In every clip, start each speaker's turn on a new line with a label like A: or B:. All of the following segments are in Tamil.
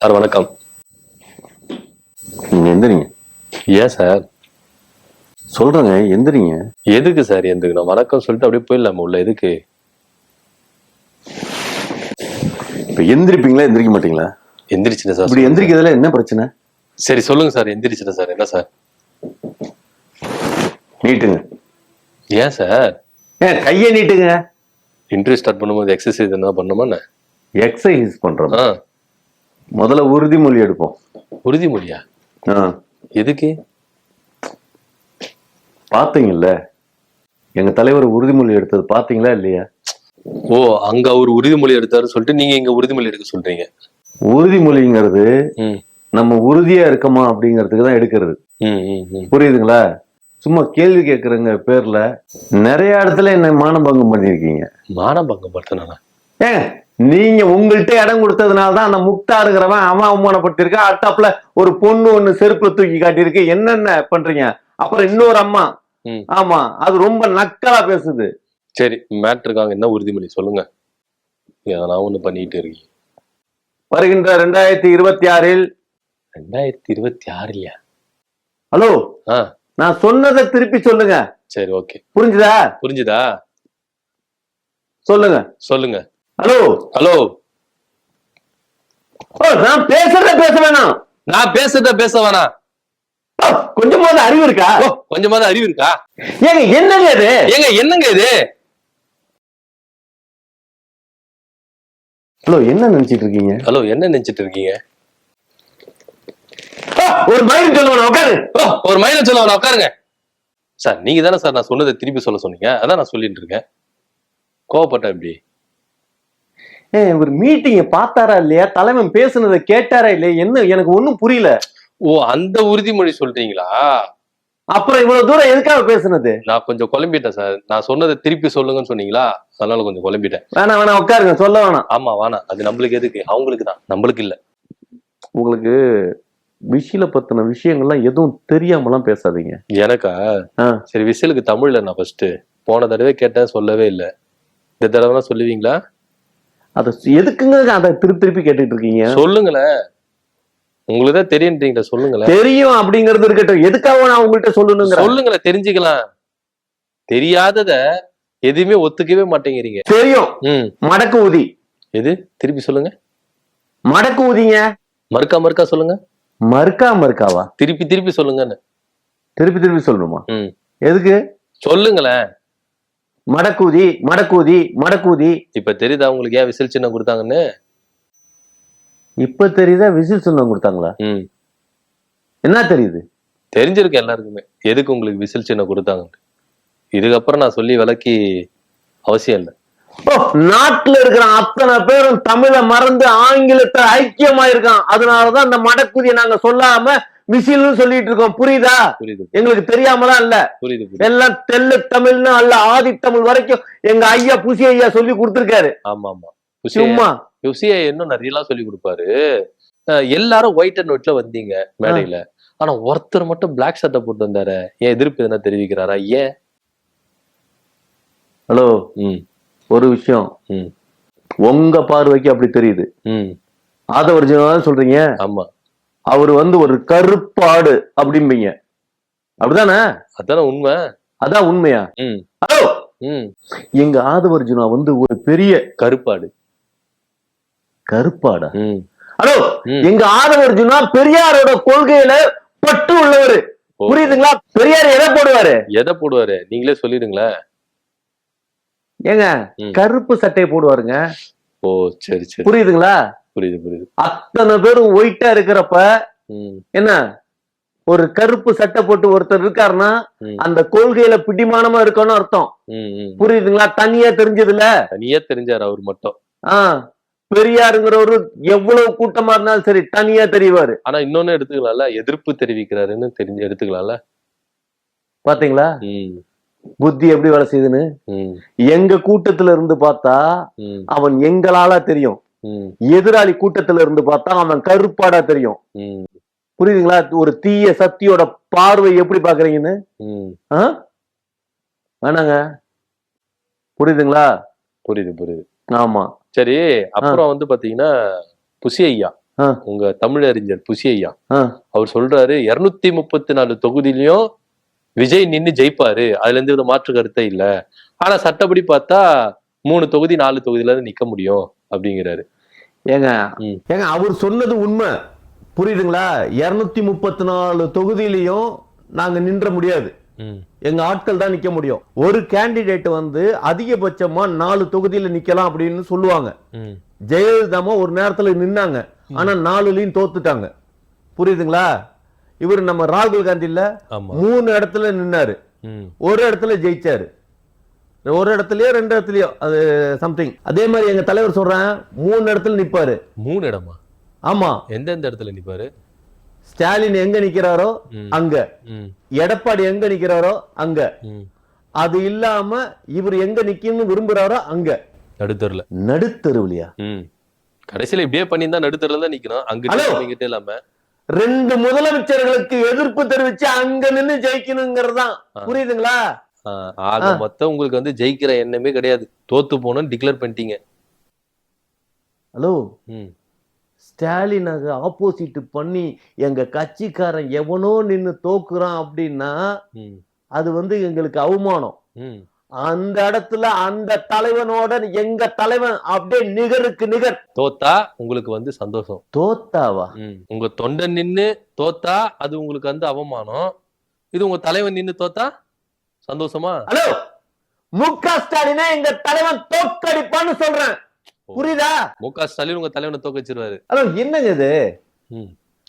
A: சார் வணக்கம்.
B: நீங்க எந்திரிங்க.
A: ஏன் சார்?
B: சொல்றேங்க, எந்திரிங்க.
A: எதுக்கு சார் எந்துக்கணும்? வணக்கம் சொல்லிட்டு அப்படியே போயிடலாமா உள்ள? எதுக்கு?
B: இப்ப எந்திரிப்பீங்களா எந்திரிக்க மாட்டீங்களா?
A: எந்திரிச்சுட்டேன் சார்.
B: இப்படி எந்திரிக்கிறதுல என்ன பிரச்சனை?
A: சரி சொல்லுங்க சார். எந்திரிச்சிட்டேன் சார். என்ன சார்?
B: நீட்டுங்க.
A: ஏன் சார்?
B: கையை நீட்டுங்க.
A: இன்டர்வியூ ஸ்டார்ட் பண்ணும்போது எக்ஸசைஸ் என்ன பண்ணுமா?
B: எக்ஸசைஸ் பண்றோம். முதல்ல உறுதிமொழி எடுப்போம்.
A: உறுதிமொழியா? எதுக்கு?
B: பாத்தீங்கல்ல, எங்க தலைவர் உறுதிமொழி எடுத்தது பாத்தீங்களா இல்லையா?
A: ஓ, அங்க அவர் உறுதிமொழி எடுத்தாரு சொல்லிட்டு நீங்க இங்க உறுதிமொழி எடுக்க சொல்றீங்க.
B: உறுதிமொழிங்கிறது நம்ம உறுதியா இருக்கமா அப்படிங்கிறதுக்கு தான் எடுக்கிறது. புரியுதுங்களா? சும்மா கேள்வி கேட்கறங்க பேர்ல நிறைய இடத்துல என்ன மானபங்கம் பண்ணிருக்கீங்க.
A: மானபங்கம் படுத்தினா?
B: நீங்க உங்கள்கிட்ட இடம் கொடுத்ததுனாலதான் அந்த முக்தாருங்கிறவன் அவன் அவமானப்பட்டிருக்க. அடுத்தாப்புல ஒரு பொண்ணு ஒண்ணு செருப்புல தூக்கி காட்டியிருக்கு. என்னென்ன பண்றீங்க? அப்புறம் இன்னொரு அம்மா, ஆமா, அது ரொம்ப நக்கலா பேசுது.
A: சரி, மேட்ருக்காங்க. என்ன உறுதிமொழி சொல்லுங்க. நான் ஒண்ணு பண்ணிட்டு இருக்கீங்க.
B: வருகின்ற 2026
A: 2026
B: ஹலோ, நான் சொன்னதை திருப்பி சொல்லுங்க.
A: சரி, ஓகே.
B: புரிஞ்சுதா?
A: புரிஞ்சுதா?
B: சொல்லுங்க.
A: சொல்லுங்க.
B: Hello
A: hello.
B: நான் பேசுறத பேச வேணாம்.
A: நான் பேசுறத பேச வேணாம்.
B: கொஞ்சமாவது அறிவு இருக்கா?
A: கொஞ்சமாவது அறிவு இருக்கா?
B: ஏங்க என்னங்க இது?
A: ஏங்க என்னங்க இது?
B: ஹலோ, என்ன நினைச்சிட்டு இருக்கீங்க?
A: ஹலோ, என்ன நினைச்சிட்டு இருக்கீங்க?
B: ஒரு மயிலும் சொல்லுவான உட்காரு.
A: ஒரு மயிலும் சொல்லுவான உட்காருங்க. சார், நீங்க தானே சார் நான் சொன்னதை திருப்பி சொல்ல சொன்னீங்க. அதான் நான் சொல்லிட்டு இருக்கேன். கோவப்பட்டா எப்படி?
B: ஒரு மீட்டிங்க பார்த்தாரா இல்லையா? தலைவன் பேசுனதை கேட்டாரா இல்லையா? என்ன எனக்கு ஒண்ணும் புரியல.
A: ஓ, அந்த உறுதிமொழி சொல்றீங்களா?
B: அப்புறம் இவ்வளவு தூரம் எதுக்காக பேசுனது?
A: நான் கொஞ்சம் குழம்பிட்டேன் சார். நான் சொன்னதை திருப்பி சொல்லுங்கன்னு சொன்னீங்களா, அதனால கொஞ்சம் குழம்பிட்டேன்.
B: வேணாம் உட்காருங்க. சொல்ல வேணாம்.
A: ஆமா, வேணாம். அது நம்மளுக்கு எதுக்கு? அவங்களுக்கு தான், நம்மளுக்கு இல்ல.
B: உங்களுக்கு விஷயில பத்தின விஷயங்கள்லாம் எதுவும் தெரியாமலாம் பேசாதீங்க.
A: எனக்கா? சரி, விசிலுக்கு தமிழ்ல நான் ஃபர்ஸ்ட் போன தடவை கேட்டேன், சொல்லவே இல்லை. இந்த தடவை சொல்லுவீங்களா?
B: அத எதுக்குங்க அதை திருப்பி திருப்பி கேட்டுட்டு இருக்கீங்க?
A: சொல்லுங்களேன். உங்களுக்கு தான் தெரியுன்றீங்களா? சொல்லுங்களேன்.
B: தெரியும் அப்படிங்கிறது இருக்கட்டும். எதுக்காக நான் உங்கள்கிட்ட சொல்லணுங்க?
A: சொல்லுங்களேன், தெரிஞ்சுக்கலாம். தெரியாதத எதுவுமே ஒத்துக்கவே மாட்டேங்கிறீங்க.
B: தெரியும். மடக்கு ஊதி.
A: எது? திருப்பி சொல்லுங்க.
B: மடக்கு ஊதிங்க.
A: மறுக்கா சொல்லுங்க.
B: மறுக்காவா?
A: திருப்பி திருப்பி சொல்லுங்கன்னு.
B: திருப்பி சொல்லணுமா? எதுக்கு?
A: சொல்லுங்களேன்.
B: மடக்கூதி.
A: இப்ப தெரியுதா உங்களுக்கு ஏன் விசில் சின்னம் கொடுத்தாங்கன்னு?
B: இப்ப தெரியுதா விசில் சின்னம் கொடுத்தாங்களா? என்ன தெரியுது?
A: தெரிஞ்சிருக்கு எல்லாருக்குமே எதுக்கு உங்களுக்கு விசில் சின்னம் கொடுத்தாங்க. இதுக்கப்புறம் நான் சொல்லி விளக்கி அவசியம் இல்லை.
B: நாட்டுல இருக்கிற அத்தனை பேரும் தமிழை மறந்து ஆங்கிலத்தை ஐக்கியமா இருக்கான். அதனாலதான் அந்த மடக்குதியை நாங்க சொல்லாம விசில்னு சொல்லிட்டு இருக்கோம். புரியுதா?
A: புரியுது.
B: எங்களுக்கு தெரியாமலாம் இல்ல.
A: புரியுது.
B: எல்லாம் தெல்லு தமிழ்னு அல்ல, ஆதி தமிழ் வரைக்கும் எங்க ஐயா புசி ஐயா சொல்லி கொடுத்திருக்காரு.
A: ஆமா. சும்மா புசியா இன்னும் நிறைய எல்லாம் சொல்லி கொடுப்பாரு. எல்லாரும் ஒயிட் அண்ட் ஒயிட்ல வந்தீங்க மேடையில. ஆனா ஒருத்தர் மட்டும் பிளாக் ஷர்ட்டை போட்டு வந்தாரு. ஏன் எதிர்ப்பு எதனா தெரிவிக்கிறாரா? ஏன்?
B: ஹலோ, ஒரு விஷயம் உங்க பார்வைக்கு அப்படி தெரியுது. ஆதவர்ஜுனா சொல்றீங்க.
A: ஆமா,
B: அவரு ஒரு கருப்பாடு அப்படிம்பீங்க. அப்படிதானே?
A: அதான உண்மை. அதான்
B: உண்மையா? ஹலோ, எங்க ஆதவர்ஜுனா ஒரு பெரிய கருப்பாடா? ஹலோ, எங்க ஆதவர்ஜுனா பெரியாரோட கொள்கையில பற்று உள்ளவரு. புரியுதுங்களா? பெரியார் எதை போடுவாரு?
A: நீங்களே சொல்லிடுங்களேன்.
B: ஏங்க கருப்பு சட்டை போடுவாருங்க.
A: ஓ, சரி.
B: புரியுதுங்களா?
A: புரியுது.
B: அத்தனை பேரும் ஒயிட்டா இருக்கிறப்ப என்ன ஒரு கருப்பு சட்டை போட்டு ஒருத்தர் இருக்காருன்னா அந்த கொள்கையில பிடிமானமா இருக்கணும் அர்த்தம். புரியுதுங்களா? தனியா
A: தெரிஞ்சாரு அவர் மட்டும்.
B: பெரியாருங்கிறவரு எவ்வளவு கூட்டமா இருந்தாலும் சரி தனியா தெரிவாரு.
A: ஆனா இன்னொன்னு எடுத்துக்கலாம்ல, எதிர்ப்பு தெரிவிக்கிறாருன்னு தெரிஞ்சு எடுத்துக்கலாம்ல.
B: பாத்தீங்களா புத்தி எப்படி வேலை செய்யுதுன்னு? எங்க கூட்டத்துல இருந்து பார்த்தா அவன் எங்களால தெரியும். எதிராளி கூட்டத்துல இருந்து பார்த்தா அவன் கருப்பாடா தெரியும். புரியுதுங்களா? ஒரு தீய சக்தியோட பார்வை எப்படி பாக்குறீங்கன்னு? வேணாங்க. புரியுதுங்களா?
A: புரியுது.
B: ஆமா.
A: சரி, அப்புறம் பாத்தீங்கன்னா புசி ஐயா உங்க தமிழறிஞர் புசி ஐயா அவர் சொல்றாரு 234 தொகுதியிலயும் விஜய் நின்னு ஜெயிப்பாரு, அதுல எந்த வித மாற்று கருத்தே இல்ல. ஆனா சட்டப்படி பார்த்தா 3 தொகுதி 4 தொகுதியில நிக்க முடியும் அப்படிங்கிறாரு.
B: ஏங்க அவர் சொன்னது உண்மை, புரியுதுங்களா? 234 தொகுதியிலையும் நாங்க நின்ற முடியாது, எங்க ஆட்கள் தான் நிக்க முடியும். ஒரு கேண்டிடேட் வந்து அதிகபட்சமா 4 தொகுதியில நிக்கலாம் அப்படின்னு சொல்லுவாங்க. ஜெயலலிதாமா ஒரு நேரத்துல நின்னாங்க, ஆனா 4லயும் தோத்துட்டாங்க, புரியுதுங்களா? இவர் நம்ம ராகுல் காந்தி இல்ல 3 இடத்துல நின்னாரு, ஒரு இடத்துல ஜெயிச்சாரு, ஒரு இடத்துலயோ 2 இடத்துலயோ அது சம்திங். அதே மாதிரி எங்க தலைவர் சொல்றேன் 3 இடத்துல நிப்பாரு.
A: 3 இடமா?
B: ஆமா.
A: எந்தெந்த இடத்துல நிப்பாரு?
B: ஸ்டாலின் எங்க நிக்கிறாரோ அங்க, எடப்பாடி எங்க நிக்கிறாரோ அங்க, அது இல்லாம இவர் எங்க நிக்கணும்னு விரும்புறாரோ அங்க, நடுத்தருல. நடுத்தருவிலையா?
A: கடைசியில இப்படியே பண்ணியிருந்தா நடுத்தருல தான் நிக்கணும், அங்கிட்ட இல்லாம.
B: 2 முதலமைச்சர்களுக்கு எதிர்ப்பு தெரிவிச்சு அங்க நின்னு ஜெயிக்கணுங்கிறதுதான், புரியுதுங்களா?
A: ஆக மொத்தம் உங்களுக்கு வந்து ஜெயிக்கிற எண்ணமே கிடையாது, தோத்து போனோம்னு டிக்ளேர் பண்ணிட்டீங்க.
B: ஹலோ, ஸ்டாலின் ஆப்போசிட் பண்ணி எங்க கட்சிக்காரன் எவனோ நின்னு தோக்குறான் அப்படின்னா அது வந்து எங்களுக்கு அவமானம். அந்த இடத்துல அந்த தலைவனோட எங்க தலைவன் அப்படியே நிகருக்கு நிகர்.
A: தோத்தா உங்களுக்கு வந்து சந்தோஷம்.
B: தோத்தாவா?
A: உங்க தொண்டன் நின்னு தோத்தா அது உங்களுக்கு வந்து அவமானம், இது உங்க தலைவன் நின்னு தோத்தா சந்தோஷமா?
B: ஹலோ, முக ஸ்டாலினை எங்க தலைவன் தோக்கடிப்பான்னு சொல்றேன், புரியுதா?
A: முக ஸ்டாலின் உங்க தலைவனை தோக்கச்சிருவாரு.
B: ஹலோ, என்னங்க இது?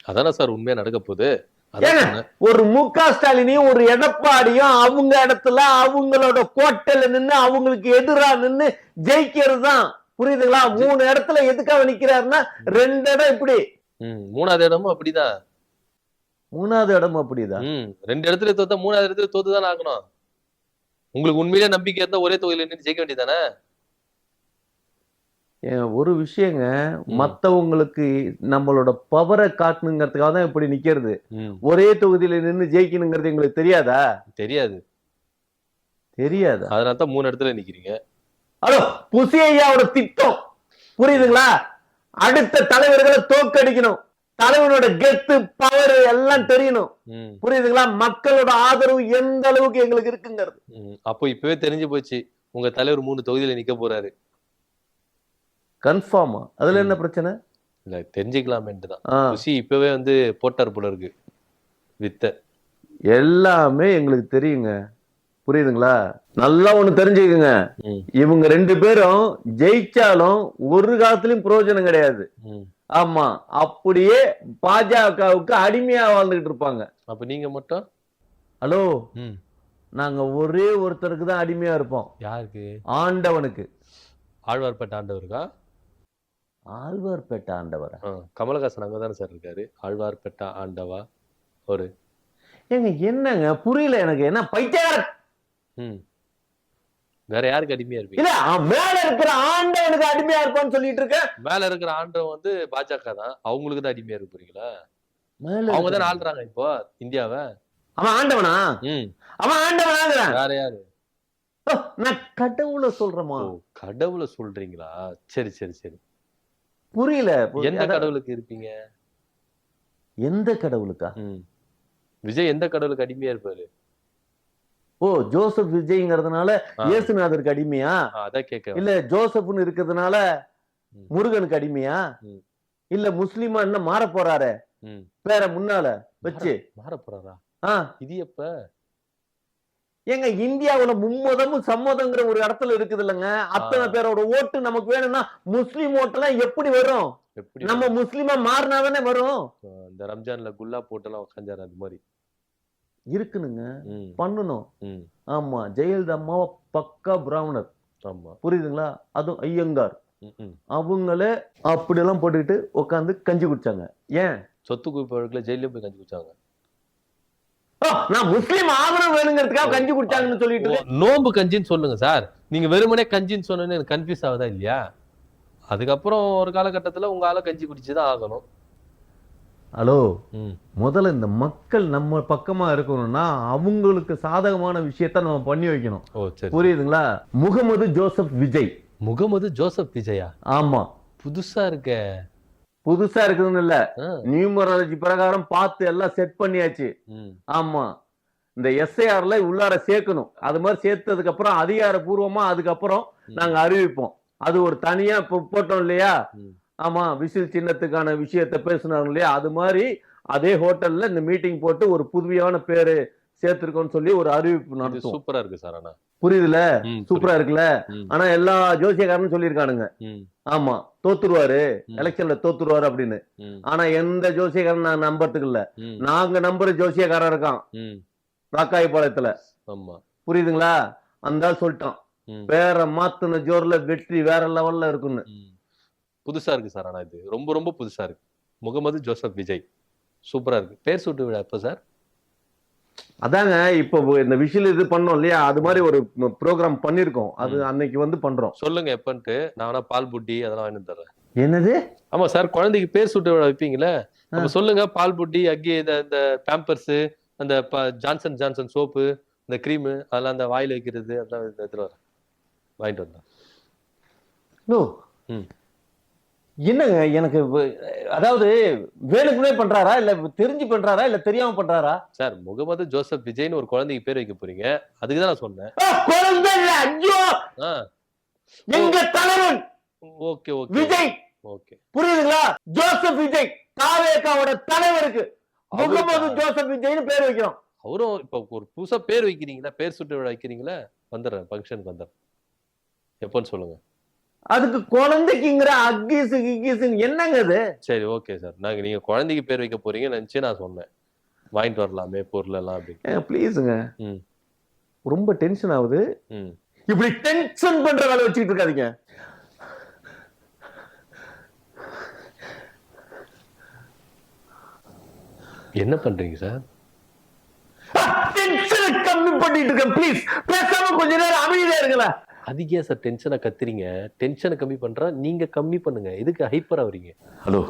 A: அதானே சார் உண்மையா நடக்க போகுது.
B: ஒரு முக ஸ்டாலினையும் ஒரு எடப்பாடியும் அவங்க இடத்துல அவங்களோட கோட்டையில நின்னு அவங்களுக்கு எதிரா நின்னு ஜெயிக்கிறது தான், புரியுதுங்களா? 3 இடத்துல எதுக்காக நிக்கிறாருன்னா 2 இடம் இப்படி,
A: 3வது இடமும் அப்படிதான்.
B: 3வது இடமும் அப்படிதான்.
A: 2 இடத்துல தோத்தா 3வது இடத்துல தோத்துதான் ஆகணும். உங்களுக்கு உண்மையிலே நம்பிக்கை இருந்தா ஒரே தொகுதியில நின்று ஜெயிக்க வேண்டியதானே?
B: ஒரு விஷயங்க, மத்தவங்களுக்கு நம்மளோட பவரை காட்டணுங்கிறதுக்காக தான் இப்படி நிக்கிறது. ஒரே தொகுதியில நின்று ஜெயிக்கணுங்கிறது எங்களுக்கு தெரியாதா?
A: தெரியாது.
B: தெரியாது,
A: அதனால தான் 3 இடத்துல நிக்கிறீங்க.
B: ஹலோ, புசி ஐயாவோட திட்டம் புரியுதுங்களா? அடுத்த தலைவர்களை தோக்கடிக்கணும், தலைவனோட கெத்து பவர் எல்லாம் தெரியணும், புரியுதுங்களா? மக்களோட ஆதரவு எந்த அளவுக்கு எங்களுக்கு இருக்குங்கிறது.
A: அப்போ இப்பவே தெரிஞ்சு போச்சு உங்க தலைவர் 3 தொகுதியில நிக்க போறாரு.
B: கன்ஃபார்மா? அதுல என்ன பிரச்சனை?
A: இல்ல தெரிஞ்சுக்கலாமேன்ட்டுதான். புசி இப்பவே வந்து போட்டார் போல இருக்கு வித்த.
B: எல்லாமே எங்களுக்கு தெரியுங்க, புரியுதுங்களா? நல்லா ஒண்ணு தெரிஞ்சுக்குங்க, இவங்க 2 பேரும் ஜெயிச்சாலும் ஒரு காலத்திலயும் பிரயோஜனம் கிடையாது. ஆமா, அப்படியே பாஜகவுக்கு அடிமையா வாழ்ந்துகிட்டு இருப்பாங்க.
A: அப்ப நீங்க மட்டும்?
B: ஹலோ, நாங்க ஒரே ஒருத்தருக்கு தான் அடிமையா இருப்போம்.
A: யாருக்கு?
B: ஆண்டவனுக்கு.
A: ஆழ்வார்பேட்டை ஆண்டவருக்கா?
B: ஆழ்வார்பேட்டை ஆண்டவரா?
A: கமலஹாசன் அங்கதானே சார் இருக்காரு. ஆழ்வார்பேட்டை ஆண்டவா ஒரு
B: என்னங்க புரியல எனக்கு, என்ன பைத்தியக்காரன்?
A: வேற யாருக்கு அடிமையா இருப்பீங்க?
B: இல்ல, மேல இருக்கிற ஆண்டவனுக்கு அடிமையா இருப்பான்னு சொல்லிட்டு இருக்க.
A: மேல இருக்கிற ஆண்டவன் வந்து பாஜக தான், அவங்களுக்கு தான் அடிமையா இருக்க போறீங்களா? அவங்க தான் ஆள்றாங்க இப்போ இந்தியாவை.
B: அவன் ஆண்டவனா? அவன் ஆண்டவனா?
A: வேற யாரு?
B: நான் கடவுளை சொல்றேமா?
A: கடவுளை சொல்றீங்களா? சரி சரி சரி,
B: புரியல.
A: எந்த கடவுளுக்கு இருப்பீங்க?
B: எந்த கடவுளுக்கா?
A: விஜய் எந்த கடவுளுக்கு அடிமையா இருப்பாரு?
B: ஓ, ஜோசப் விஜய்ங்கிறதுனால இயேசுநாதருக்கு அடிமையா?
A: அதான் கேட்க.
B: இல்ல ஜோசப்னு இருக்கிறதுனால முருகனுக்கு அடிமையா? இல்ல முஸ்லிமா என்ன மாற போறாரு பேர முன்னால வச்சு?
A: மாற போறாரா? இது எப்ப?
B: ஏங்க, இந்தியாவுல மும்மதமும் சம்மதங்கிற ஒரு இடத்துல இருக்குது இல்லங்க, அத்தனை பேரோட ஓட்டு நமக்கு வேணும்னா முஸ்லிம் ஓட்டெல்லாம் எப்படி வரும்? நம்ம முஸ்லிமா மாறினாதானே வரும்.
A: இந்த ரம்ஜான்ல குல்லா போட்டெல்லாம் உட்காந்தாரு, அது மாதிரி
B: இருக்குனுங்க, பண்ணணும். ஆமா, ஜெயலலிதா அம்மாவை பக்கா பிராமணர். ஆமா, புரியுதுங்களா? அதுவும் ஐயங்கார், அவங்களே அப்படி எல்லாம் போட்டுக்கிட்டு உட்காந்து கஞ்சி குடிச்சாங்க. ஏன்? சொத்து குவிப்பு வழக்குல ஜெயில போய் கஞ்சி குடிச்சாங்க. நான் முஸ்லிம் ஆதரவு வேணுங்கிறதுக்காக கஞ்சி குடிச்சாங்கன்னு சொல்லிட்டு
A: நோம்பு கஞ்சின்னு சொல்லுங்க சார். நீங்க வெறுமனே கஞ்சின்னு சொன்னேன்னு எனக்கு கன்ஃபியூஸ் ஆகுதா இல்லையா? அதுக்கப்புறம் ஒரு காலகட்டத்துல உங்க ஆள கஞ்சி குடிச்சுதான் ஆகணும்.
B: ஹலோ, முதல்ல இந்த மக்கள் நம்ம பக்கமா இருக்கணும்னா அவங்களுக்கு சாதகமான விஷயத்த நம்ம பண்ணி வைக்கணும். புரியுதுங்களா? முகமது ஜோசப் விஜய்.
A: முகமது ஜோசப் விஜயா?
B: ஆமா,
A: புதுசா இருக்க.
B: புதுசா இருக்குதுன்னு இல்ல,
A: ஆ.
B: நியூமராலஜி பிரகாரம் பார்த்து எல்லாம் செட் பண்ணியாச்சு.
A: ம்.
B: ஆமா, இந்த எஸ்ஐஆர்ல உள்ளார சேர்க்கணும். அது மாதிரி சேர்த்ததுக்கு அப்புறம் அதிகாரப்பூர்வமா அதுக்கப்புறம் நாங்க அறிவிப்போம். அது ஒரு தனியா போட்டோம் இல்லையா?
A: ம்.
B: ஆமா, விசில் சின்னத்துக்கான விஷயத்த பேசினாங்க இல்லையா? அது மாதிரி அதே ஹோட்டல்ல இந்த மீட்டிங் போட்டு ஒரு புதுமையான பேரு சேர்த்திருக்கோம்னு சொல்லி ஒரு அறிவிப்பு
A: இது
B: நடத்துவோம்.
A: சூப்பரா இருக்கு சார். ஆனா
B: புரியுதுல?
A: ம்,
B: சூப்பரா இருக்குல்ல?
A: ம்,
B: ஆனா எல்லா ஜோசியக்காரனும் சொல்லியிருக்கானுங்க,
A: ம்,
B: ஆமா தோத்துருவாரு,
A: ம்,
B: எலெக்ஷன்ல தோத்துருவாரு அப்படின்னு.
A: ம்,
B: ஆனா எந்த ஜோசியக்காரன் நான் நம்புறதுக்கு இல்ல.
A: ம்,
B: நாங்க நம்புற ஜோசியக்காரன் இருக்கான்
A: ம்.
B: ராக்காயபாளையத்துல.
A: ஆமா.
B: புரியுதுங்களா? அந்த ஆள் சொல்லிட்டான்,
A: ம்,
B: வேற மாத்துன ஜோர்ல வெற்றி வேற லெவல்ல இருக்குன்னு.
A: ம். புதுசா இருக்கு சார். ஆனா இது ரொம்ப ரொம்ப புதுசா இருக்கு. முகமது ஜோசப் விஜய் சூப்பரா இருக்கு. பேர் சூட்டு விழா எப்ப சார்?
B: அதாங்க இப்போ இந்த விஷயம் இது பண்ணோம் இல்லையா? அது மாதிரி ஒரு ப்ரோக்ராம் பண்ணிருக்கோம். அது அன்னைக்கு வந்து பண்றோம்.
A: சொல்லுங்க எப்பன்ட்டு. நான் வேணா பால் புட்டி அதெல்லாம் வாங்கி தர்றேன்.
B: என்னது?
A: ஆமா சார், குழந்தைக்கு பேர் சூட்டு விழா வைப்பீங்களே, அப்ப சொல்லுங்க. பால் புட்டி, அக்கி, இந்த பேம்பர்ஸ், அந்த ஜான்சன் ஜான்சன் சோப்பு, இந்த கிரீம், அதெல்லாம் அந்த வாயில வைக்கிறது, அதெல்லாம் எடுத்துட்டு வரேன். வாங்கிட்டு வந்தேன்.
B: நோ.
A: ம்.
B: என்னங்க எனக்கு அதாவது வேணுக்குனே பண்றாரா இல்ல தெரிஞ்சு பண்றாரா இல்ல தெரியாம பண்றாரா?
A: சார், முகமது ஜோசப் விஜய்னு ஒரு குழந்தைக்கு பேர் வைக்க போறீங்க. அதுக்கு தான் நான் சொன்னேன்.
B: குழந்தை இல்ல, ஐயோ!
A: ஆ.
B: எங்க தலைவன்
A: ஓகே ஓகே
B: விஜய்,
A: ஓகே.
B: புரியுதுங்களா? ஜோசப் விஜய் தாவேகாவோட தலைவருக்கு முகமது
A: அவருக்கா?
B: ஜோசப் விஜய்னு பேர் வைக்கிறோம்.
A: அவரும் இப்ப ஒரு புதுசா பேர் வைக்கிறீங்களா? பேர் சுட்டு விழா வைக்கிறீங்களா? வந்துடுறேன், ஃபங்க்ஷனுக்கு வந்துடுறேன். எப்போன்னு சொல்லுங்க.
B: அதுக்கு குழந்தைக்குங்கிற அக்கீசு கிக்கீசு என்னங்க அது?
A: சரி, ஓகே சார். நீங்க குழந்தைக்கு பேர் வைக்க போறீங்கன்னு நினைச்சு நான் சொன்னேன். வாங்கிட்டு வரலாமே பொருள் எல்லாம் அப்படின்னு.
B: ப்ளீஸுங்க,
A: ம்,
B: ரொம்ப டென்ஷன் ஆகுது.
A: ம்.
B: இப்படி டென்ஷன் பண்ற வேலை வச்சுக்கிட்டு இருக்காதீங்க.
A: என்ன பண்றீங்க சார்?
B: டென்ஷனை கம்மி பண்ணிட்டு இருக்கேன். ப்ளீஸ் பேசாம கொஞ்ச நேரம் அமைதியா இருங்களேன்.
A: அதுக்கு ஏன் சார் டென்ஷனை கத்துறீங்க? டென்ஷனை கம்மி பண்றா நீங்க கம்மி பண்ணுங்க. எதுக்கு ஹைப்பரா வரீங்க?
B: ஹலோ,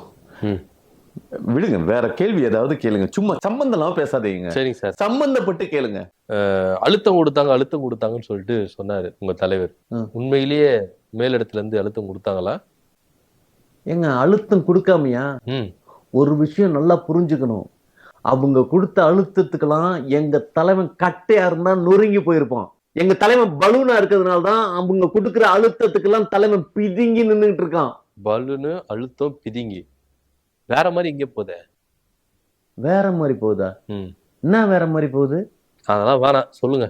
B: விடுங்க, வேற கேள்வி ஏதாவது கேளுங்க. சும்மா சம்பந்தம் இல்லாம பேசாதீங்க.
A: சரிங்க சார்.
B: சம்பந்தப்பட்டு கேளுங்க.
A: அழுத்தம் கொடுத்தாங்கன்னு சொல்லிட்டு சொன்னாரு உங்க தலைவர். உண்மையிலேயே மேலிடத்துல இருந்து அழுத்தம் கொடுத்தாங்களா?
B: ஏங்க அழுத்தம் கொடுக்காமையா? ஒரு விஷயம் நல்லா புரிஞ்சுக்கணும். அவங்க கொடுத்த அழுத்தத்துக்கெல்லாம் எங்க தலைவன் கட்டையா இருந்தா நொறுங்கி போயிருப்பான். எங்க தலைவன் பலூனா இருக்கிறதுனால தான் அவங்க கொடுக்குற அழுத்தத்துக்கெல்லாம் தலைவன் பிதுங்கி நின்னுட்டு இருக்கான்.
A: பலூனு, அழுத்தம், பிதுங்கி வேற மாதிரி இங்க போதே.
B: வேற மாதிரி போகுதா? என்ன வேற மாதிரி போகுது?
A: அதெல்லாம் வேணாம், சொல்லுங்க.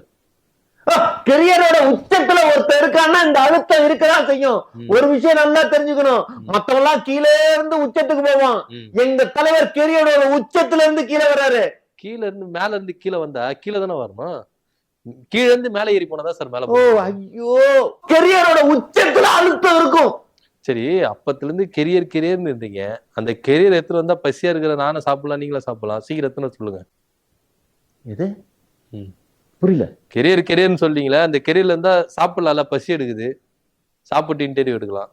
B: கெரியரோட உச்சத்துல ஒருத்தர் இருக்கான்னா இந்த அழுத்தம் இருக்கதான் செய்யும். ஒரு விஷயம் நல்லா தெரிஞ்சுக்கணும், மத்தவெல்லாம் கீழே இருந்து உச்சத்துக்கு போவான். எங்க தலைவர் கெரியரோட உச்சத்துல இருந்து கீழே வர்றாரு.
A: கீழ இருந்து மேல இருந்து கீழே வந்தா கீழே தானே வரணும். கீழ இருந்து மேல ஏறி போனதா சார் மேல.
B: ஓ ஐயோ, கெரியரோட உச்சத்துல அழுத்தம் இருக்கும்.
A: சரி, அப்பத்துல இருந்து கெரியர்னு இருந்தீங்க. அந்த கெரியர் எடுத்துட்டு வந்தா பசியா இருக்கிற நானும் சாப்பிடலாம், நீங்களும் சாப்பிடலாம். சீக்கிரம் எத்தனை சொல்லுங்க.
B: எது? புரியல.
A: கெரியர்னு சொல்றீங்களா? அந்த கெரியர்ல இருந்தா சாப்பிடலாம்ல, பசி எடுக்குது, சாப்பிட்டு இன்டர்வியூ எடுக்கலாம்.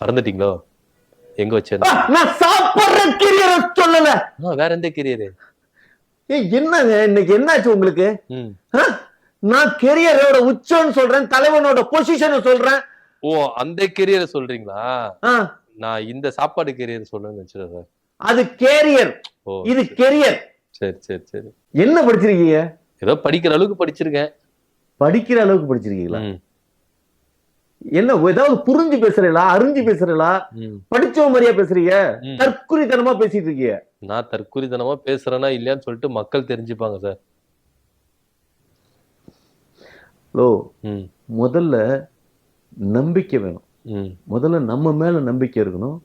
A: மறந்துட்டீங்களோ எங்க வச்சேன்?
B: நான் சாப்பிடுற கெரியர் சொல்லல.
A: வேற எந்த கெரியர்?
B: என்னங்க இன்னைக்கு என்னாச்சு உங்களுக்கு? நான் கெரியரோட உச்சம்னு சொல்றேன், தலைவனோட பொசிஷன் சொல்றேன்.
A: ஓ, அந்த கெரியரை சொல்றீங்களா? நான் இந்த சாப்பாடு கெரியர் சொல்றேன்னு நினைச்சேன் சார்.
B: அது கேரியர், இது கெரியர்.
A: சரி சரி சரி.
B: என்ன படிச்சிருக்கீங்க?
A: ஏதோ படிக்கிற அளவுக்கு படிச்சிருக்கேன்.
B: படிக்கிற அளவுக்கு படிச்சிருக்கீங்களா? என்ன ஏதாவது புரிஞ்சு பேசுறீங்களா, அறிஞ்சு பேசுறீங்களா, படிச்சவ மாதிரியா பேசுறீங்க? தற்குறித்தனமா பேசிட்டு இருக்கீங்க.
A: நான் தற்குறித்தனமா பேசுறேன்னா இல்லையான்னு சொல்லிட்டு மக்கள் தெரிஞ்சுப்பாங்க சார்.
B: முதல்ல நம்பிக்கை வேணும். முதல்ல நம்ம மேல நம்பிக்கை இருக்கணும்.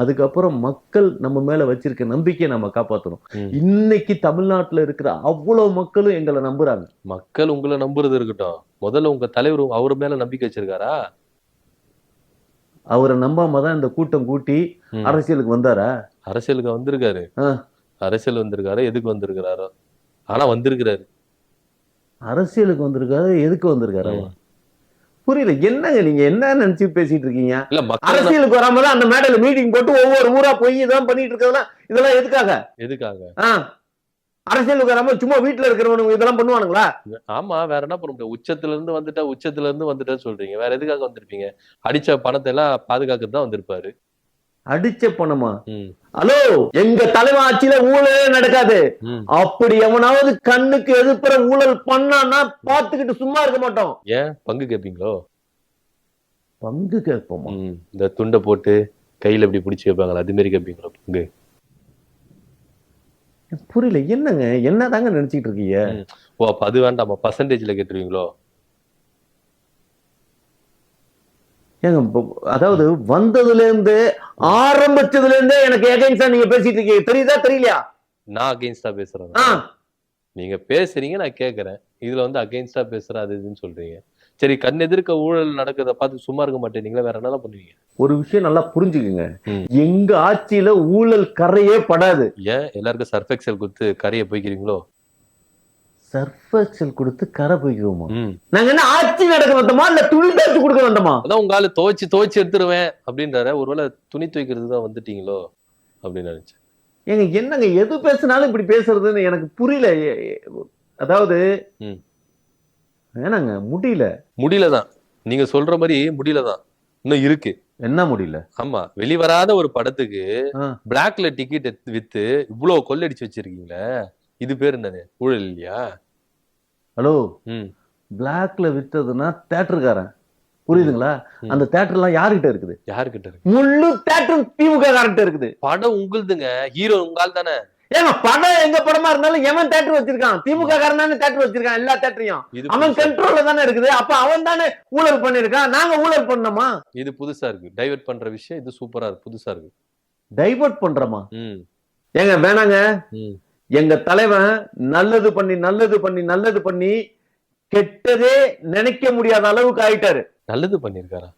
B: அதுக்கப்புறம் மக்கள் நம்ம மேல வச்சிருக்க நம்பிக்கையை நம்ம காப்பாற்றணும். இன்னைக்கு தமிழ்நாட்டுல இருக்கிற அவ்வளவு மக்களும் எங்களை நம்புறாங்க.
A: மக்கள் உங்களை நம்புறது இருக்கட்டும், முதல்ல உங்க தலைவர் அவர் மேல நம்பிக்கை வச்சிருக்காரா?
B: அவரை நம்பாம தான் இந்த கூட்டம் கூட்டி அரசியலுக்கு வந்தாரா?
A: அரசியலுக்கு வந்திருக்காரு. அரசியல் வந்திருக்காரு. எதுக்கு வந்திருக்கிறாரோ, ஆனா வந்திருக்கிறாரு. அரசியலுக்கு வந்திருக்காரு. எதுக்கு வந்திருக்காரு? புரியல. என்னங்க நீங்க என்ன நினைச்சு பேசிட்டு இருக்கீங்க? அரசியலுக்கு வராமதான் அந்த மேடையில மீட்டிங் போட்டு ஒவ்வொரு ஊரா போய் இதான் பண்ணிட்டு இருக்கதெல்லாம் இதெல்லாம் எதுக்காக?
B: அரசியலுக்கு வராம சும்மா வீட்டுல இருக்கிறவனுங்க இதெல்லாம் பண்ணுவானுங்களா?
A: ஆமா, வேற என்ன பண்ண முடியும்? உச்சத்துல இருந்து வந்துட்டா சொல்றீங்க. வேற எதுக்காக வந்திருப்பீங்க? அடிச்ச பணத்தை எல்லாம் பாதுகாக்கிறது தான் வந்திருப்பாரு.
B: அடிச்ச பணமா? ஹலோ, எங்க தலைவன் ஆட்சியில ஊழலே நடக்காது. அப்படி எவனாவது கண்ணுக்கு எதிர்ப்புற ஊழல் பண்ணான்னா பாத்துக்கிட்டு சும்மா இருக்க மாட்டோம்.
A: ஏன் பங்கு கேட்பீங்களோ?
B: பங்கு கேட்போமா?
A: இந்த துண்டை போட்டு கையில இப்படி பிடிச்சு வைப்பாங்களா, அது மாதிரி கேட்பீங்களோ பங்கு?
B: புரியல, என்னங்க என்னதாங்க நினைச்சிட்டு இருக்கீங்க?
A: ஓ, அப்ப அது வேண்டாமா, பர்சன்டேஜ்ல கேட்டுருவீங்களோ?
B: ஏங்க, அதாவது வந்ததுல இருந்து ஆரம்பிச்சதுல இருந்தே எனக்கு எகைன்ஸ்டா நீங்க பேசிட்டு இருக்கீங்க, தெரியுதா தெரியலையா?
A: நான் அகைன்ஸ்டா பேசுறேன்? நீங்க பேசுறீங்க, நான் கேக்குறேன். இதுல வந்து அகைன்ஸ்டா பேசுற அது இதுன்னு சொல்றீங்க. சரி, கண் எதிர்க்க ஊழல் நடக்கிறத பார்த்து சும்மா இருக்க மாட்டேங்களா? வேற என்னதான் பண்ணுவீங்க?
B: ஒரு விஷயம் நல்லா புரிஞ்சுக்குங்க, எங்க ஆட்சியில ஊழல் கரையே படாது.
A: ஏன் எல்லாருக்கும் சர்ஃபெக்சல் கொடுத்து கரையை போய்க்கிறீங்களோ?
B: சர்ஃபெக்சல் கொடுத்து கரை போய்க்குவோமா? நாங்க என்ன ஆட்சி நடக்க வந்தோமா இல்ல துணி துவைச்சு கொடுக்க வந்தோமா?
A: அதான் உங்க ஆளு துவைச்சு எடுத்துருவேன் அப்படின்றாரு. ஒருவேளை துணி துவைக்கிறது தான் வந்துட்டீங்களோ அப்படின்னு நினைச்சேன்.
B: ஏங்க என்னங்க எது பேசினாலும் இப்படி பேசுறதுன்னு எனக்கு புரியல. அதாவது ஏனாங்க முடியலதான். நீங்க சொல்ற மாதிரி முடியலதான், இன்னும் இருக்கு. என்ன முடியல? ஆமா, வெளிவராத ஒரு படத்துக்கு பிளாக்ல டிக்கெட் வித்து இவ்வளவு கொள்ளடிச்சு வச்சிருக்கீங்களே, இது பேர் என்னது? ஊழல் இல்லையா? ஹலோ, பிளாக்ல வித்ததுன்னா தியேட்டருக்காரன், புரியுதுங்களா? அந்த தியேட்டர் எல்லாம் யாருகிட்ட இருக்குது? யாருகிட்ட இருக்கு? முழு தியேட்டர் திமுக காரன்ட்ட இருக்குது. படம் உங்களுதுங்க, ஹீரோ உங்கால் தானே. ஏங்க படம் எங்க படமா இருந்தாலும் எவன் தியேட்டர் வச்சிருக்கான்? திமுக காரன் தானே தியேட்டர் வச்சிருக்கான், எல்லா தியேட்டரையும். அவன் கண்ட்ரோல்ல தானே இருக்குது. அப்ப அவன் தானே ஊழல் பண்ணிருக்கான், நாங்க ஊழல் பண்ணோமா? இது புதுசா இருக்கு, டைவர்ட் பண்ற விஷயம் இது சூப்பரா இருக்கு, புதுசா இருக்கு. டைவர்ட் பண்றோமா? ஏங்க வேணாங்க, எங்க தலைவன் நல்லது பண்ணி கெட்டதே நினைக்க முடியாத அளவுக்கு ஆயிட்டாரு. நல்லது பண்ணிருக்காரா?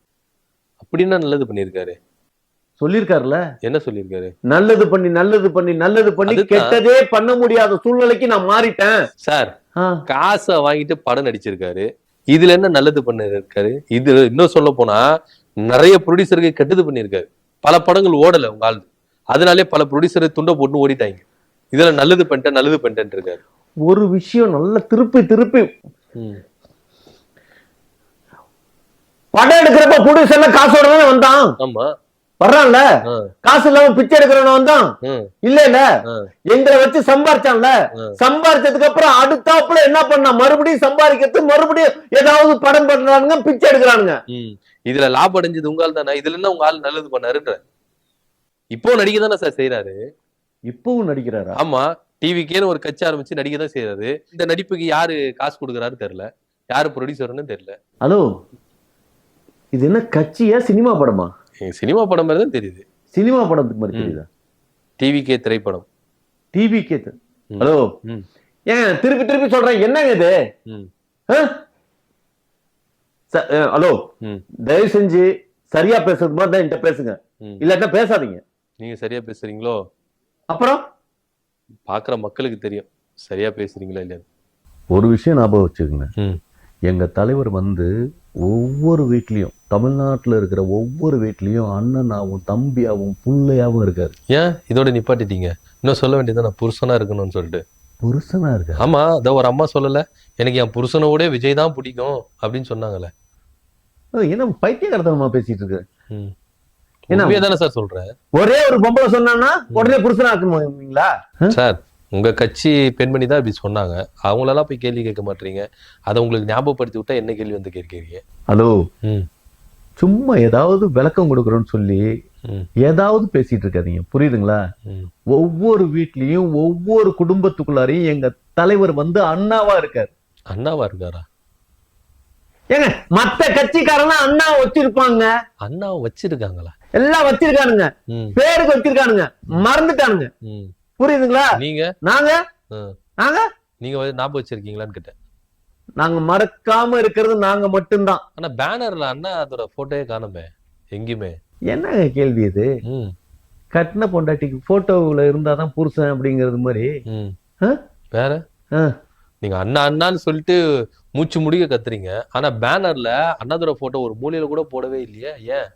B: அப்படின்னா நல்லது பண்ணிருக்காரு சொல்லிருக்காருல. என்ன சொல்லிருக்காரு? நல்லது பண்ணி கெட்டதே பண்ண முடியாத சூழ்நிலைக்கு நான் மாறிட்டேன் சார். காசை வாங்கிட்டு படம் நடிச்சிருக்காரு, இதுல என்ன நல்லது பண்ணிருக்காரு? இது இன்னும் சொல்ல போனா நிறைய ப்ரொடியூசருக்கு கெட்டது பண்ணிருக்காரு. பல படங்கள் ஓடல உங்க ஆள், அதனாலே பல ப்ரொடியூசரை துண்டை போட்டு ஓடிட்டாங்க. இதுல நல்லது பண்ணிட்டேன் இருக்காரு. ஒரு விஷயம் நல்லா திருப்பி படம் எடுக்கிறப்ப ப்ரொடியூசர் எல்லாம் காசோட தானே வந்தான். ஆமா, வர்றான்ல. காசு இல்லாம பிச்சை எடுக்கிறவன் வந்தான் இல்ல, எங்களை வச்சு சம்பாரிச்சான்ல. சம்பாரிச்சதுக்கு அப்புறம் அடுத்தாப்புல என்ன பண்ணா? மறுபடியும் சம்பாதிக்கிறது, மறுபடியும் ஏதாவது படம் பண்றானுங்க, பிச்சை எடுக்கிறானுங்க. இதுல லாபம் அடைஞ்சது உங்கால் தானே. இதுல என்ன உங்க ஆள் நல்லது பண்ணாருன்ற? இப்போ நடிக்க தானே சார் செய்யறாரு. இப்பவும் நடிக்கிறாரு. ஆமா, டிவிக்கேன்னு ஒரு கட்சி ஆரம்பிச்சு நடிக்க தான் செய்யறாரு. இந்த நடிப்புக்கு யாரு காசு கொடுக்குறாரு தெரியல, யாரு ப்ரொடியூசர்னு தெரியல. ஹலோ, இது என்ன கட்சியா சினிமா படமா? சினிமா படம் மாதிரி தான் தெரியுது. சினிமா படத்துக்கு மாதிரி தெரியுதா? டிவிகே திரைப்படம். டிவிகே. ஹலோ, ஏன் திருப்பி சொல்றேன், என்னங்க இது? ஹலோ, தயவு செஞ்சு சரியா பேசுறது மாதிரி தான் என்கிட்ட பேசுங்க, இல்லாட்டா பேசாதீங்க. நீங்க சரியா பேசுறீங்களோ? அப்புறம் பாக்குற மக்களுக்கு தெரியும் சரியா பேசுறீங்களா இல்லையா. ஒரு விஷயம் ஞாபகம் வச்சுக்கோங்க, எங்க தலைவர் வந்து ஒவ்வொரு வீட்லயும், தமிழ்நாட்டுல இருக்கிற ஒவ்வொரு வீட்லயும் அண்ணனாவும் தம்பியாவும் புள்ளையாவும் இருக்காரு. ஏன் இதோட நிப்பாட்டிட்டீங்க? இன்னும் சொல்ல வேண்டியது நான் புருஷனா இருக்கணும்னு சொல்லிட்டு. புருஷனா இருக்க? ஆமா, அத ஒரு அம்மா சொல்லல, எனக்கு என் புருஷனோட விஜய் தான் பிடிக்கும் அப்படின்னு சொன்னாங்கல்ல. என்ன பைத்தியக்காரத்தனமா பேசிட்டு இருக்கு? என்ன தானே சார் சொல்றேன்? ஒரே ஒரு பொம்பளை சொன்னா உடனே புருஷனா இருக்குங்களா சார்? உங்க கட்சி பெண்மணி தான் இப்படி சொன்னாங்க, அவங்களெல்லாம் போய் கேள்வி கேட்க மாட்டீங்க. அதை உங்களுக்கு ஞாபகப்படுத்தி விட்டா என்ன கேள்வி வந்து கேட்கிறீங்க? ஹலோ, சும்மா ஏதாவது விளக்கம் கொடுக்குறோன்னு சொல்லி ஏதாவது பேசிட்டு இருக்காதீங்க, புரியுதுங்களா? ஒவ்வொரு வீட்லயும் ஒவ்வொரு குடும்பத்துக்குள்ளாரையும் எங்க தலைவர் வந்து அண்ணாவா இருக்காரு. அண்ணாவா இருக்காரா? ஏங்க மத்த கட்சிக்காரங்க அண்ணா வச்சிருப்பாங்க. அண்ணாவை வச்சிருக்காங்களா? எல்லாம் வச்சிருக்கானுங்க, பேருக்கு வச்சிருக்கானுங்க, மறந்துட்டானுங்க. புரியுதுங்களா? நீங்க ஞாபகம் வச்சிருக்கீங்களான்னு கேட்டேன். நாங்க மறக்காம இருக்கிறது நாங்க மட்டும்தான். ஆனா பேனர்ல அண்ணா அதோட போட்டோயே காணுமே எங்கேயுமே. என்ன கேள்வி இது? கட்டின பொண்டாட்டிக்கு போட்டோவுல இருந்தாதான் புருஷன் அப்படிங்கிறது மாதிரி. வேற நீங்க அண்ணா அண்ணான்னு சொல்லிட்டு மூச்சு முடிக்க கத்துறீங்க, ஆனா பேனர்ல அண்ணாதோட போட்டோ ஒரு மூலையில கூட போடவே இல்லையே. ஏன்?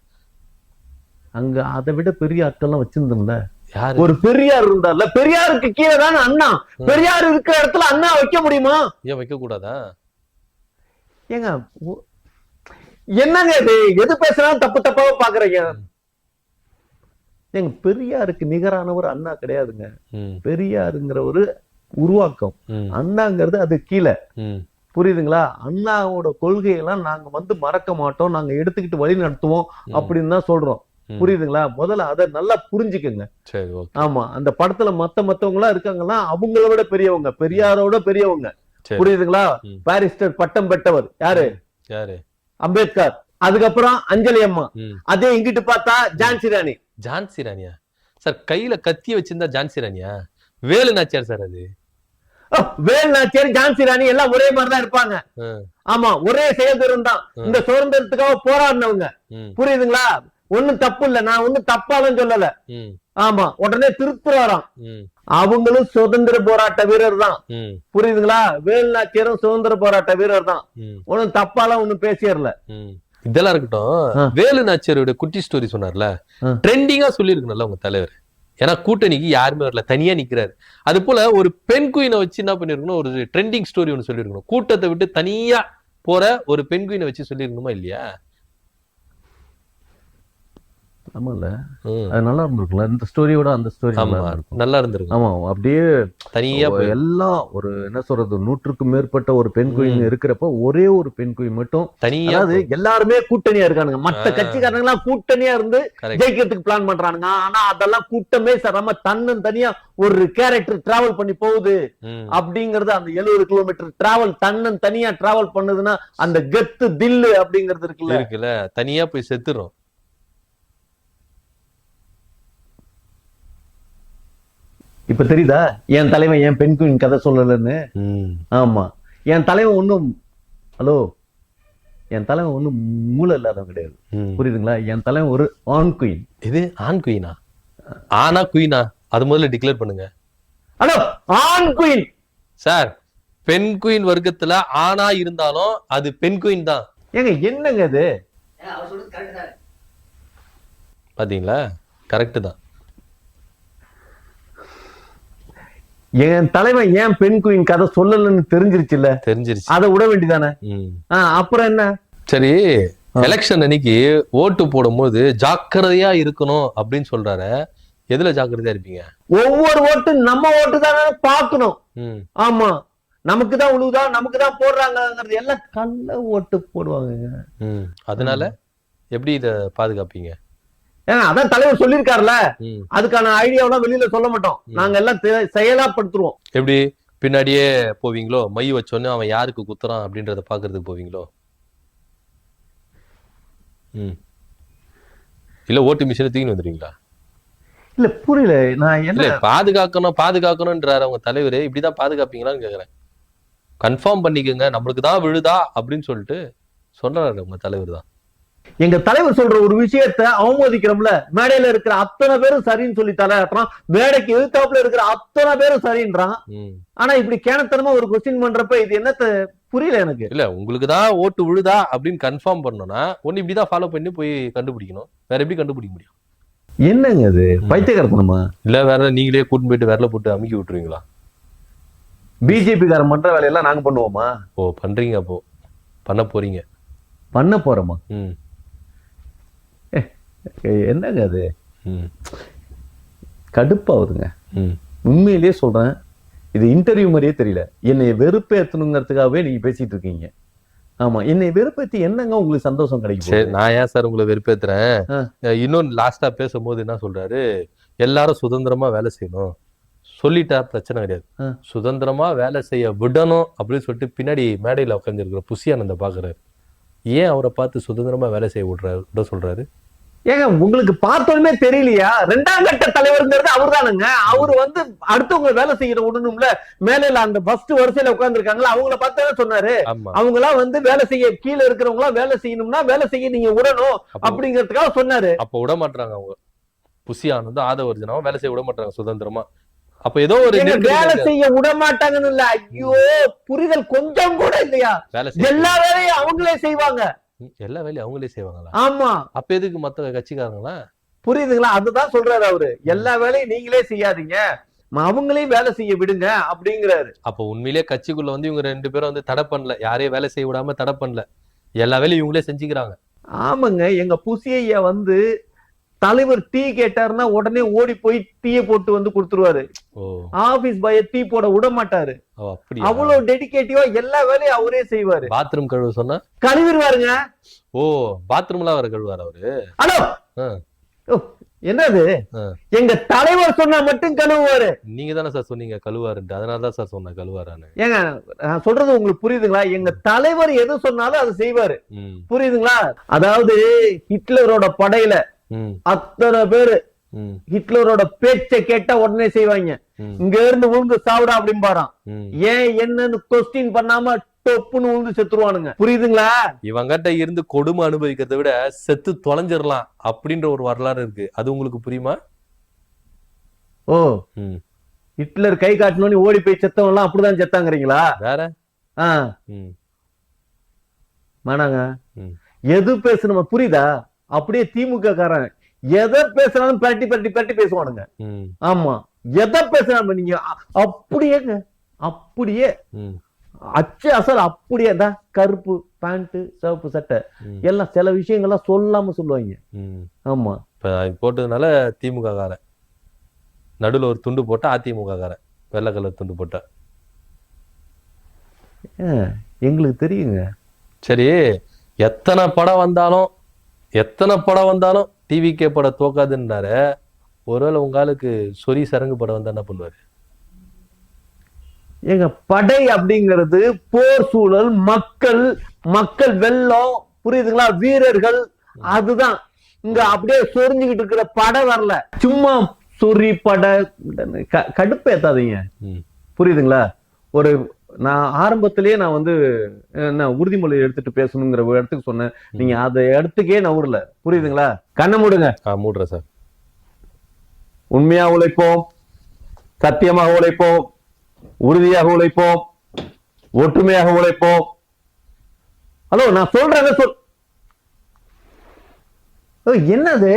B: அங்க அதை விட பெரிய ஆட்கள்லாம் வச்சிருந்தோம்ல.
A: யாரு?
B: ஒரு பெரியார் இருந்தார்ல, பெரியாருக்கு கீழே தானே அண்ணா. பெரியார் இருக்கிற இடத்துல அண்ணா வைக்க முடியுமா?
A: ஏன் வைக்க கூடாதா?
B: ஏங்க என்னங்க இது? எது பேசுறாலும் தப்பு தப்பாவே பாக்குறீங்க. எங்க பெரியாருக்கு நிகரானவர் அண்ணா கிடையாதுங்க. பெரியாருங்கிற ஒரு உருவாக்கம், அண்ணாங்கிறது அது கீழே. புரியுதுங்களா? அண்ணாவோட கொள்கையெல்லாம் நாங்க வந்து மறக்க மாட்டோம், நாங்க எடுத்துக்கிட்டு வழி நடத்துவோம் அப்படின்னு தான் சொல்றோம். புரியுதுங்களா? முதல்ல அதை நல்லா புரிஞ்சுக்குங்க. ஆமா, அந்த படத்துல மத்தவங்க எல்லாம் இருக்காங்கன்னா அவங்கள விட பெரியவங்க, பெரியாரோட பெரியவங்க. புரியுதுங்களா? பாரிஸ்டர் பட்டம் பெற்றவர் யாரு? அம்பேத்கர். அதுக்கப்புறம் அஞ்சலி அம்மா. அதே இங்கிட்டு பார்த்தா ஜான்சி ராணி.
A: ஜான்சி ராணியா சார்? கையில கத்திய வச்சிருந்தா ஜான்சி ராணியா? வேலு நாச்சியார் சார் அது.
B: வேலு நாச்சியார் ஜான்சி ராணி எல்லாம் ஒரே மாதிரிதான் இருப்பாங்க. ஆமா, ஒரே செயல்திறன் தான். இந்த சுதந்திரத்துக்காக போராடினவங்க. புரியுதுங்களா? ஒண்ணும் தப்பு இல்ல, நான் ஒண்ணும் தப்பாலும் சொல்லல. ஆமா, உடனே திருத்துறாராம். அவங்களும் சுதந்திர போராட்ட வீரர் தான். புரியுதுங்களா? வேலு நாச்சியாரும் சுதந்திர போராட்ட வீரர் தான். ஒண்ணும் தப்பாலாம் ஒண்ணும் பேசியறல.
A: இதெல்லாம் இருக்கட்டும், வேலு நாச்சியாரோட குட்டி ஸ்டோரி சொன்னார்ல, ட்ரெண்டிங்கா சொல்லிருக்கணும்ல உங்க தலைவர். ஏன்னா கூட்டணிக்கு யாருமே வரல, தனியா நிக்கிறாரு. அது போல ஒரு பெண் குயினை வச்சு என்ன பண்ணிருக்கணும், ஒரு ட்ரெண்டிங் ஸ்டோரி ஒண்ணு சொல்லிருக்கணும். கூட்டத்தை விட்டு தனியா போற ஒரு பெண் குயினை வச்சு சொல்லிருக்கணுமா இல்லையா?
B: ஆமால, அது நல்லா இருந்திருக்கும்ல. இந்த ஸ்டோரியோட அந்த ஸ்டோரி
A: நல்லா இருந்திருக்கும்.
B: ஆமா, அப்படியே
A: தனியா
B: எல்லாம் ஒரு என்ன சொல்றது, 100க்கும் மேற்பட்ட ஒரு பெண் குயின் இருக்கிறப்ப ஒரே ஒரு பெண் குயின் மட்டும் தனியா. அதாவது எல்லாருமே கூட்டணியா இருக்கானுங்க, மத்த கட்சிக்காரங்க எல்லாம் கூட்டணியா இருந்து ஜெயிக்கிறதுக்கு பிளான் பண்றானுங்க. ஆனா அதெல்லாம் கூட்டமே சாராம தன்னன் தனியா ஒரு கேரக்டர் டிராவல் பண்ணி போகுது அப்படிங்கறது. அந்த 70 கிலோமீட்டர் டிராவல் தன்னன் தனியா டிராவல் பண்ணுதுன்னா அந்த கெத்து தில்லு அப்படிங்கிறது இருக்குல்ல,
A: தனியா போய் செத்துரும்.
B: இப்ப தெரியுதா என் தலைவன் என் பெண் குயின் கதை சொல்லலன்னு? ஆமா, என் தலைவன் ஒண்ணும் ஹலோ என் தலைவன் ஒண்ணும் மூளை இல்லாதவன் கிடையாது. புரியுதுங்களா? என் தலைவன் ஒரு ஆண் குயின்.
A: இது ஆண் குயினா? ஆனா குயினா? அது முதல்ல டிக்ளேர் பண்ணுங்க.
B: ஹலோ, ஆண் குயின்
A: சார். பெண் குயின் வர்க்கத்துல ஆணா இருந்தாலும் அது பெண் குயின் தான்.
B: ஏங்க என்னங்க இது?
A: பாத்தீங்களா? கரெக்ட் தான்.
B: என் தலைவன் ஏன் பெண் குயின் கதை சொல்லலன்னு தெரிஞ்சிருச்சுல்ல?
A: தெரிஞ்சிருச்சு.
B: அதை விட வேண்டியதானே? அப்புறம் என்ன?
A: சரி, எலெக்ஷன் அன்னைக்கு ஓட்டு போடும் போது ஜாக்கிரதையா இருக்கணும் அப்படின்னு சொல்றாரு. எதுல ஜாக்கிரதையா இருப்பீங்க?
B: ஒவ்வொரு ஓட்டு நம்ம ஓட்டு தானே பார்க்கணும். ஆமா, நமக்கு தான் உழுவுதா, நமக்கு தான் போடுறாங்கிறது எல்லாம் கள்ள ஓட்டு போடுவாங்க.
A: அதனால எப்படி இத பாதுகாப்பீங்க?
B: அதான் தலைவர் சொல்லிருக்காருல, அதுக்கான ஐடியாவெல்லாம் வெளியில சொல்ல மாட்டோம், நாங்க எல்லாம் செயலாப்படுத்துவோம்.
A: எப்படி பின்னாடியே போவீங்களோ? மை வச்சோன்னு அவன் யாருக்கு குத்துறான் அப்படின்றத பாக்குறதுக்கு போவீங்களோ? இல்ல ஓட்டு மிஷினை தூக்கின்னு வந்துருவீங்களா?
B: இல்ல புரியல, நான் என்ன
A: பாதுகாக்கணும்ன்றாரு அவங்க தலைவர். இப்படிதான் பாதுகாப்பீங்களான்னு கேக்குறேன். கன்ஃபார்ம் பண்ணிக்கோங்க, நம்மளுக்கு தான் விழுதா அப்படின்னு சொல்லிட்டு சொல்றாரு உங்க தலைவர் தான்.
B: எங்க தலைவர் சொல்ற ஒரு விஷயத்த அவமதிக்கிறோம்ல, மேடையில இருக்கிற அத்தனை பேரும் சரின்னு சொல்லி தலையாட்டுறான், மேடைக்கு எதிர்த்தாப்புல இருக்கிற அத்தனை பேரும் சரின்றான். ஆனா இப்படி கேனத்தனமா ஒரு கொஸ்டின் பண்றப்ப இது என்னத்த புரியல எனக்கு.
A: இல்ல, உங்களுக்கு தான் ஓட்டு விழுதா அப்படின்னு கன்ஃபார்ம் பண்ணணும்னா ஒன்னு இப்படிதான் ஃபாலோ பண்ணி போய் கண்டுபிடிக்கணும். வேற எப்படி கண்டுபிடிக்க முடியும்?
B: என்னங்க அது பைத்தியக்காரத்தனமா?
A: இல்ல வேற நீங்களே கூட்டிட்டு போயிட்டு விரல போட்டு அமுக்கி விட்டுருவீங்களா?
B: பிஜேபி காரன் பண்ற வேலையெல்லாம் நாங்க பண்ணுவோமா?
A: ஓ பண்றீங்க, அப்போ பண்ண போறீங்க.
B: பண்ண போறோமா? என்னங்க அது கடுப்பாகுதுங்க. உண்மையிலேயே சொல்றேன், இது இன்டர்வியூ மாதிரியே தெரியல. என்னை வெறுப்பேற்றணுங்கிறதுக்காகவே நீங்க பேசிட்டு இருக்கீங்க. ஆமா, என்னை வெறுப்பேத்தி என்னங்க உங்களுக்கு சந்தோஷம் கிடைக்கும்?
A: நான் ஏன் சார் உங்களை வெறுப்பேத்துறேன்? இன்னொன்னு லாஸ்டா பேசும்போது என்ன சொல்றாரு, எல்லாரும் சுதந்திரமா வேலை செய்யணும் சொல்லிட்டா பிரச்சனை கிடையாது, சுதந்திரமா வேலை செய்ய விடணும் அப்படின்னு சொல்லிட்டு பின்னாடி மேடையில உட்காந்துருக்கிற புசியானந்த பாக்குறாரு. ஏன் அவரை பார்த்து சுதந்திரமா வேலை செய்ய விட சொல்றாரு?
B: ஏங்க உங்களுக்கு பார்த்தோமே தெரியலையா? 2ஆம் கட்ட தலைவர்ங்கிறது அவர் தானுங்க. அவரு வந்து அடுத்தவங்க வேலை செய்யற விடணும்ல. மேலையில அந்த ஃபர்ஸ்ட் வரிசையில உட்கார்ந்து இருக்காங்களா, அவங்கள பார்த்து சொன்னாரு, அவங்க எல்லாம் வந்து வேலை செய்ய, கீழே இருக்கிறவங்க எல்லாம் வேலை செய்யணும்னா வேலை செய்ய நீங்க விடணும் அப்படிங்கிறதுக்காக சொன்னாரு.
A: அப்ப விட மாட்டாங்க அவங்க. புசியானந்து ஆதவர்ஜனாவும் வேலை செய்ய விட மாட்டாங்க சுதந்திரமா. அப்ப ஏதோ ஒரு
B: வேலை செய்ய விட மாட்டாங்கன்னு இல்ல. ஐயோ, புரிதல் கொஞ்சம் கூட இல்லையா? எல்லா வேலையும் அவங்களே செய்வாங்க.
A: எல்லா வேலையும் அவங்களே செய்வாங்களா?
B: ஆமா.
A: அப்ப எதுக்கு மத்த கட்சிக்காரங்களா?
B: புரியுதுங்களா? அதுதான் சொல்றாரு அவரு. எல்லா வேலையும் நீங்களே செய்யாதீங்க, அவங்களையும் வேலை செய்ய விடுங்க அப்படிங்கிறாரு.
A: அப்ப உண்மையிலேயே கட்சிக்குள்ள வந்து இவங்க 2 பேரும் வந்து தடை பண்ணல, யாரையும் வேலை செய்ய விடாம தடை பண்ணல, எல்லா வேலையும் இவங்களே செஞ்சுக்கிறாங்க.
B: ஆமாங்க, எங்க புசியையா வந்து தலைவர் டீ கேட்டாருன்னா உடனே ஓடி போய் டீயை போட்டு வந்து கொடுத்துருவாரு. ஆபீஸ் பாய டீ போட விட மாட்டாரு. அவ்வளவு டெடிகேட்டிவா எல்லா வேலையும் அவரே செய்வாரு.
A: பாத்ரூம் கழுவ சொன்னா
B: கழுவிடுவாருங்க.
A: ஓ, பாத்ரூம்லாம் வர கழுவாரு அவரு?
B: ஹலோ, என்னது? எங்க தலைவர் சொன்னா மட்டும் கழுவுவாரு.
A: நீங்க தானே சார் சொன்னீங்க கழுவாருன்ட்டு, அதனாலதான் சார் சொன்ன கழுவாரான்னு.
B: ஏங்க நான் சொல்றது உங்களுக்கு புரியுதுங்களா? எங்க தலைவர் எது சொன்னாலும் அதை செய்வாரு. புரியுதுங்களா? அதாவது ஹிட்லரோட படையில அத்தனை பேரு ஹிட்லரோட பேச்சை கேட்டா உடனே செய்வாங்க. இங்க இருந்து உழுந்து சாவுடா அப்படின்னு பாறான். ஏன் என்னன்னு கொஸ்டின் பண்ணாம டொப்புன்னு உழுந்து செத்துருவானுங்க. புரியுதுங்களா?
A: இவங்கிட்ட இருந்து கொடுமை அனுபவிக்கிறத விட செத்து தொலைஞ்சிடலாம் அப்படின்ற ஒரு வரலாறு இருக்கு, அது உங்களுக்கு புரியுமா?
B: ஓ, ஹிட்லர் கை காட்டணும்னு ஓடி போய் செத்தவங்க எல்லாம் அப்படிதான் செத்தாங்கிறீங்களா?
A: வேற
B: மானாங்க எது பேசணுமா? புரியுதா? அப்படியே திமுக காரன் எதை பேசினாலும் பரட்டி பரட்டி பரட்டி பேசுவானுங்க. ஆமா, எதை பேசினாலும் நீங்க அப்படியேங்க, அப்படியே அச்சு அசல் அப்படியே தான். கருப்பு பேண்ட், சிவப்பு சட்டை எல்லாம் சில விஷயங்கள்லாம் சொல்லாம சொல்லுவாங்க. ஆமா,
A: இப்ப போட்டதுனால திமுக காரன் நடுவில் ஒரு துண்டு போட்டா அதிமுக காரன் வெள்ளை கலர் துண்டு போட்டா
B: எங்களுக்கு தெரியுங்க.
A: சரி, எத்தனை படம் வந்தாலும் டிவிகே படம் தோக்காதுன்னாரு. ஒருவேளை உங்க ஆளுக்கு சொரி சரங்கு படம் வந்தா என்ன பண்ணுவாரு?
B: எங்க படை அப்படிங்கிறது போர் சூழல், மக்கள் வெள்ளம், புரியுதுங்களா? வீரர்கள், அதுதான். இங்க அப்படியே சொரிஞ்சுக்கிட்டு இருக்கிற படம் வரல. சும்மா சொறி படை கடுப்பேத்தாதீங்க. புரியுதுங்களா? ஒரு நான் ஆரம்பத்திலேயே நான் வந்து உறுதிமொழி எடுத்துட்டு பேசணுங்கிற ஒரு இடத்துக்கு சொன்னேன். நீங்க அதை இடத்துக்கே நவுறல. புரியுதுங்களா? கண்ணை மூடுங்க.
A: மூடுறேன் சார்.
B: உண்மையா உழைப்போம், சத்தியமாக உழைப்போம், உறுதியாக உழைப்போம், ஒற்றுமையாக உழைப்போம். ஹலோ, நான் சொல்றேன் சொல். என்னது?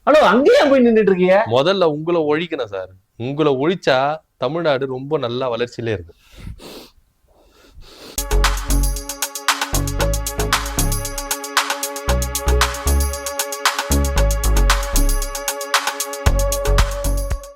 B: ஹலோ, அங்கேயே போய் நின்றுட்டு இருக்கீங்க?
A: முதல்ல உங்களை ஒழிக்கணும் சார். உங்களை ஒழிச்சா தமிழ்நாடு ரொம்ப நல்லா வளர்ச்சியிலே இருக்கு.